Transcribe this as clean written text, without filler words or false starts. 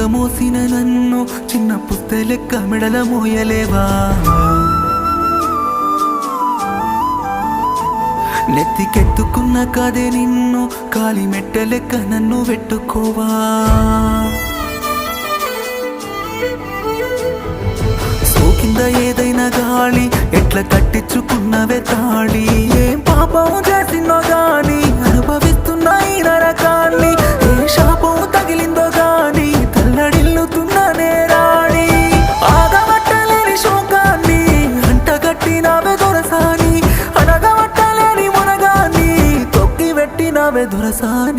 మోసిన నన్ను చిన్న పుస్తె లెక్క మెడల మోయలేవా? నెత్తికెత్తుకున్న కదే నిన్ను కాలి మెట్ట లెక్క నన్ను పెట్టుకోవా? సోకింద ఏదైనా గాలి ఎట్లా కట్టించుకున్నవే తాళి? ఏం పాపం చేసినో గాని అనుభవిస్తున్నా ఈ నరకాన్ని, ఏ శాపం తగిలిందో గాని తల్లడిల్లుతున్న నేరాడి. ఆగబట్టలేని శోకాన్ని అంటగట్టినవే దొరసాని, అనగబట్టలేని మునగాన్ని తొక్కి పెట్టినవే దొరసాని.